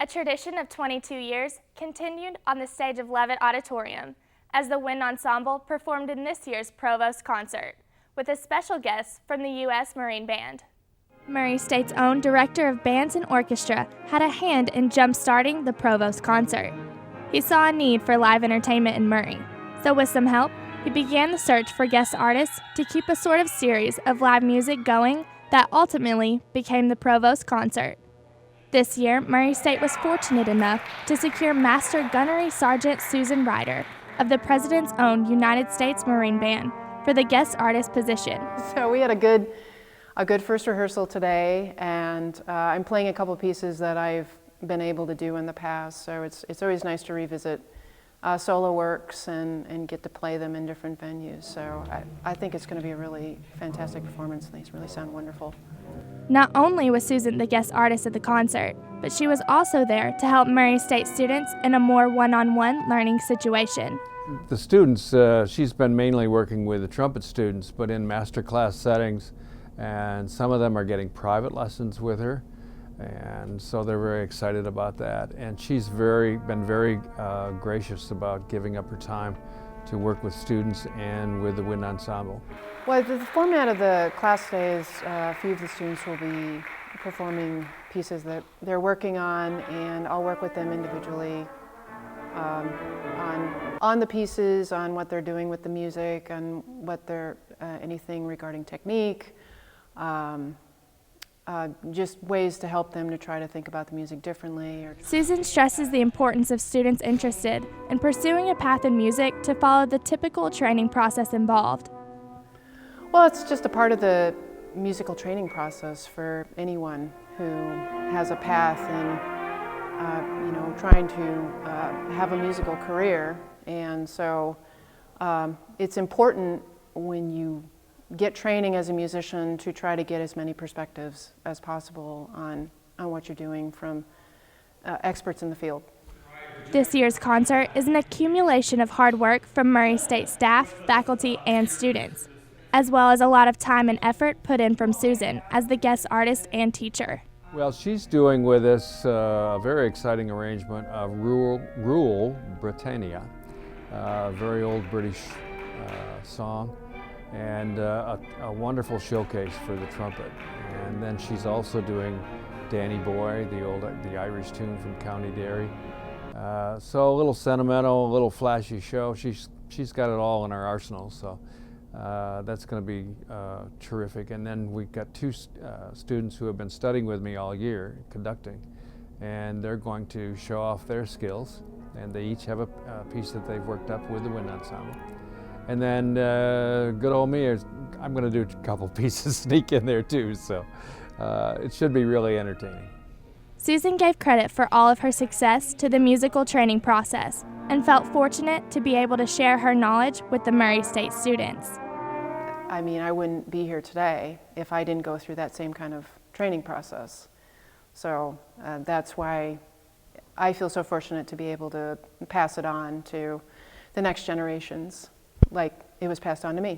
A tradition of 22 years continued on the stage of Lovett Auditorium as the Wind Ensemble performed in this year's Provost Concert with a special guest from the U.S. Marine Band. Murray State's own Director of Bands and Orchestra had a hand in jump-starting the Provost Concert. He saw a need for live entertainment in Murray, so with some help, he began the search for guest artists to keep a sort of series of live music going that ultimately became the Provost Concert. This year, Murray State was fortunate enough to secure Master Gunnery Sergeant Susan Ryder of the President's own United States Marine Band for the guest artist position. So we had a good first rehearsal today, and I'm playing a couple pieces that I've been able to do in the past, so it's always nice to revisit solo works and get to play them in different venues. So I think it's going to be a really fantastic performance, and these really sound wonderful. Not only was Susan the guest artist at the concert, but she was also there to help Murray State students in a more one-on-one learning situation. The students, she's been mainly working with the trumpet students, but in master class settings, and some of them are getting private lessons with her, and so they're very excited about that. And she's been very gracious about giving up her time to work with students and with the Wind Ensemble. Well, the format of the class today is a few of the students will be performing pieces that they're working on, and I'll work with them individually on the pieces, on what they're doing with the music, and what they're anything regarding technique, just ways to help them to try to think about the music differently. Susan stresses the importance of students interested in pursuing a path in music to follow the typical training process involved. Well, it's just a part of the musical training process for anyone who has a path in trying to have a musical career. And so it's important when you get training as a musician to try to get as many perspectives as possible on what you're doing from experts in the field. This year's concert is an accumulation of hard work from Murray State staff, faculty, and students, as well as a lot of time and effort put in from Susan as the guest artist and teacher. Well, she's doing with us a very exciting arrangement of Rural Britannia, a very old British song, and a wonderful showcase for the trumpet. And then she's also doing Danny Boy, the Irish tune from County Derry. So a little sentimental, a little flashy show. She's got it all in our arsenal, so that's going to be terrific. And then we've got two students who have been studying with me all year, conducting, and they're going to show off their skills, and they each have a piece that they've worked up with the Wind Ensemble. And then good old me, I'm going to do a couple pieces sneak in there too, so it should be really entertaining. Susan gave credit for all of her success to the musical training process and felt fortunate to be able to share her knowledge with the Murray State students. I mean, I wouldn't be here today if I didn't go through that same kind of training process. So that's why I feel so fortunate to be able to pass it on to the next generations like it was passed on to me.